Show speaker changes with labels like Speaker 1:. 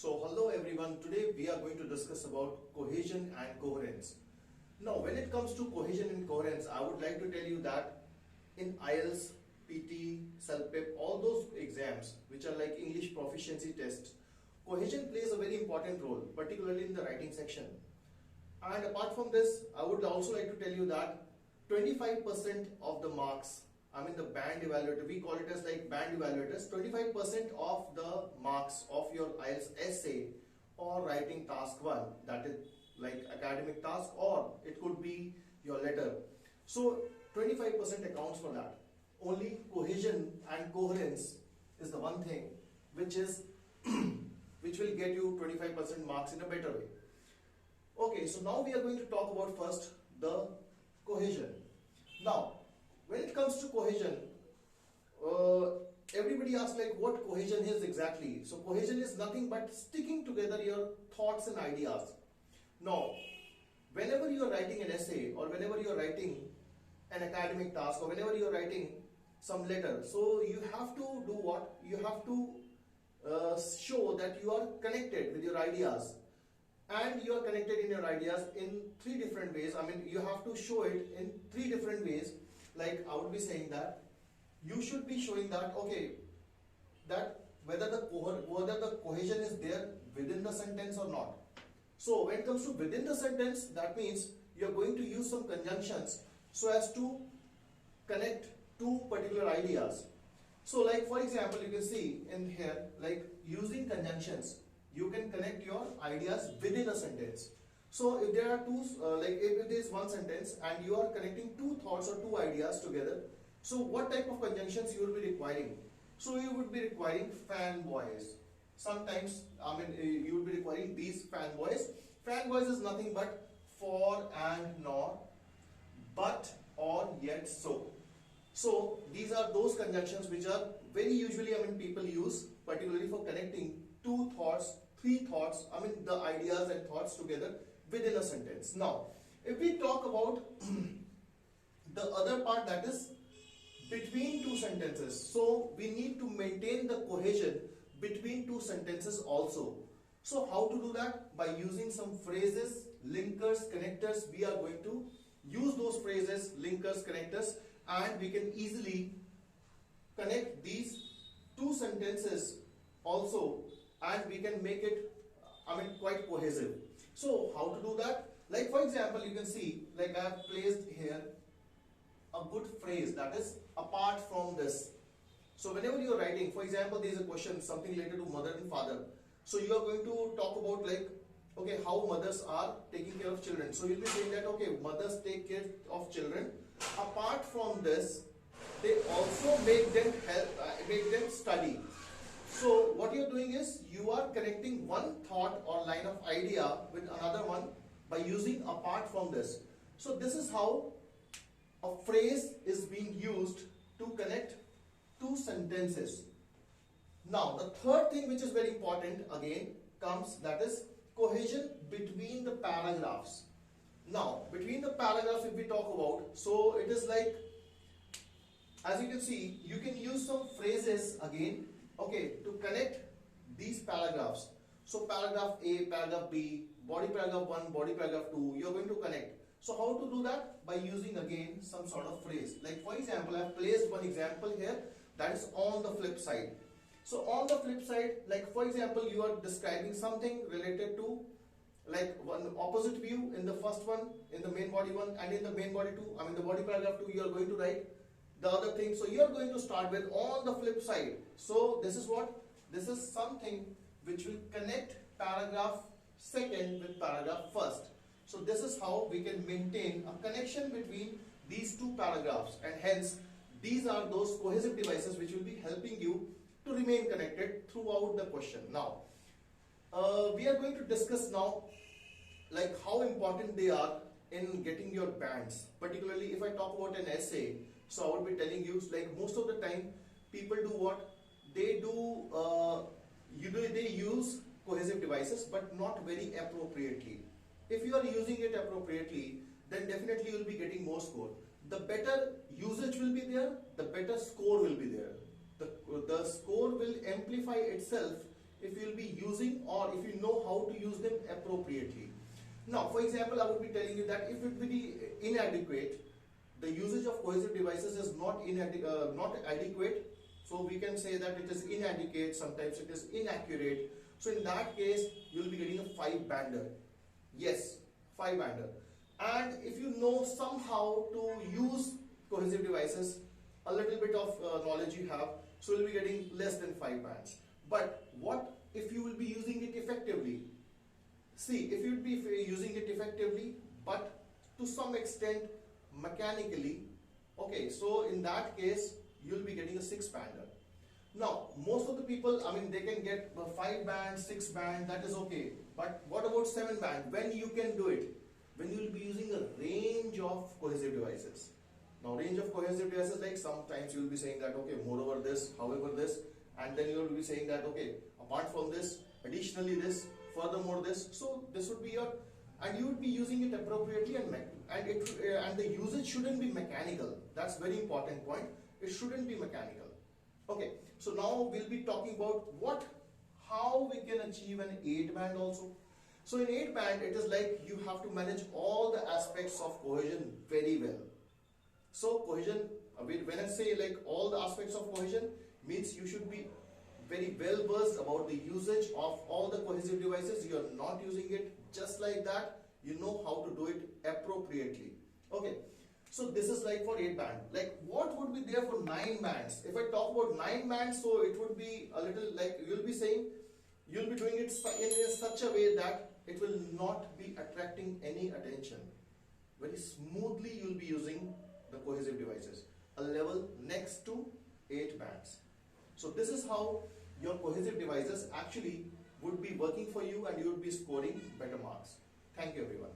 Speaker 1: So hello everyone, today we are going to discuss about cohesion and coherence. Now when it comes to cohesion and coherence, I would like to tell you that in IELTS, PT, CELPIP, all those exams which are like English proficiency tests, cohesion plays a very important role, particularly in the writing section. And apart from this, I would also like to tell you that 25% of the marks, the band evaluator, we call it as like band evaluators, 25% of the marks of your IELTS essay or writing task 1, that is like academic task, or it could be your letter. So 25% accounts for that. Only cohesion and coherence is the one thing which is which will get you 25% marks in a better way. Okay, so now we are going to talk about first the cohesion. Now, when it comes to cohesion, everybody asks like what cohesion is exactly. So cohesion is nothing but sticking together your thoughts and ideas. Now, whenever you are writing an essay or whenever you are writing an academic task or whenever you are writing some letter, so you have to do what? You have to show that you are connected with your ideas. And you are connected in your ideas in 3 different ways. You have to show it in 3 different ways. Like I would be saying that you should be showing that, okay, that whether the cohesion is there within the sentence or not. So when it comes to within the sentence, that means you are going to use some conjunctions so as to connect 2 particular ideas. So like for example, you can see in here, like using conjunctions, you can connect your ideas within a sentence. So if there are if there is one sentence and you are connecting 2 thoughts or 2 ideas together, so what type of conjunctions you will be requiring? So you would be requiring fanboys. Sometimes, you would be requiring these fanboys. Fanboys is nothing but for and nor, but or yet so. So these are those conjunctions which are very usually people use, particularly for connecting 2 thoughts, 3 thoughts, the ideas and thoughts together within a sentence. Now, if we talk about the other part, that is between 2 sentences, so we need to maintain the cohesion between 2 sentences also. So how to do that? By using some phrases, linkers, connectors. We are going to use those phrases, linkers, connectors, and we can easily connect these 2 sentences also, and we can make it quite cohesive. So how to do that? Like for example, you can see like I have placed here a good phrase, that is apart from this. So whenever you are writing, for example, there is a question, something related to mother and father. So you are going to talk about like, okay, how mothers are taking care of children. So you'll be saying that, okay, mothers take care of children. Apart from this, they also make them study. So what you are doing is you are connecting one thought or line of idea with another one by using apart from this. So this is how a phrase is being used to connect 2 sentences. Now the third thing which is very important again comes, that is cohesion between the paragraphs. Now between the paragraphs, if we talk about, so it is like, as you can see, you can use some phrases again, okay, to connect these paragraphs. So paragraph A, paragraph B, body paragraph 1, body paragraph 2, you are going to connect. So how to do that? By using again some sort of phrase. Like for example, I have placed one example here, that is on the flip side. So on the flip side, like for example, you are describing something related to like one opposite view in the first one, in the main body 1, and in the main body 2, the body paragraph 2, you are going to write the other thing. So you are going to start with on the flip side. So this is what? This is something which will connect paragraph 2nd with paragraph 1st. So this is how we can maintain a connection between these 2 paragraphs, and hence these are those cohesive devices which will be helping you to remain connected throughout the question. Now, we are going to discuss now like how important they are in getting your bands. Particularly if I talk about an essay, so I would be telling you like most of the time people do what? They do, they use cohesive devices but not very appropriately. If you are using it appropriately, then definitely you will be getting more score. The better usage will be there, the better score will be there. The score will amplify itself if you'll be using or if you know how to use them appropriately. Now, for example, I would be telling you that if it will be inadequate, the usage of cohesive devices is not adequate. So we can say that it is inadequate, sometimes it is inaccurate. So in that case, you will be getting a 5-bander. Yes, 5-bander. And if you know somehow to use cohesive devices, a little bit of knowledge you have, so you'll be getting less than 5 bands. But what if you will be using it effectively? See, if you'd be using it effectively, but to some extent mechanically, okay, so in that case, you'll be getting a 6-bander. Now, most of the people, I mean, they can get 5 band, 6 band, that is okay. But what about 7 band? When you can do it? When you will be using a range of cohesive devices. Now, range of cohesive devices, like sometimes you will be saying that, okay, moreover this, however this, and then you will be saying that, okay, apart from this, additionally this, furthermore this. So this would be your, and you would be using it appropriately, and the usage shouldn't be mechanical. That's very important point. It shouldn't be mechanical. Okay, so now we'll be talking about how we can achieve an 8-band also. So in 8-band, it is like you have to manage all the aspects of cohesion very well. So cohesion, when I say like all the aspects of cohesion, means you should be very well versed about the usage of all the cohesive devices. You are not using it just like that. You know how to do it appropriately. Okay, so this is like for 8-band. Like what would be there for 9 bands? If I talk about 9 bands, so it would be a little like you'll be saying, you'll be doing it in such a way that it will not be attracting any attention. Very smoothly you'll be using the cohesive devices, a level next to 8 bands. So this is how your cohesive devices actually would be working for you, and you would be scoring better marks. Thank you everyone.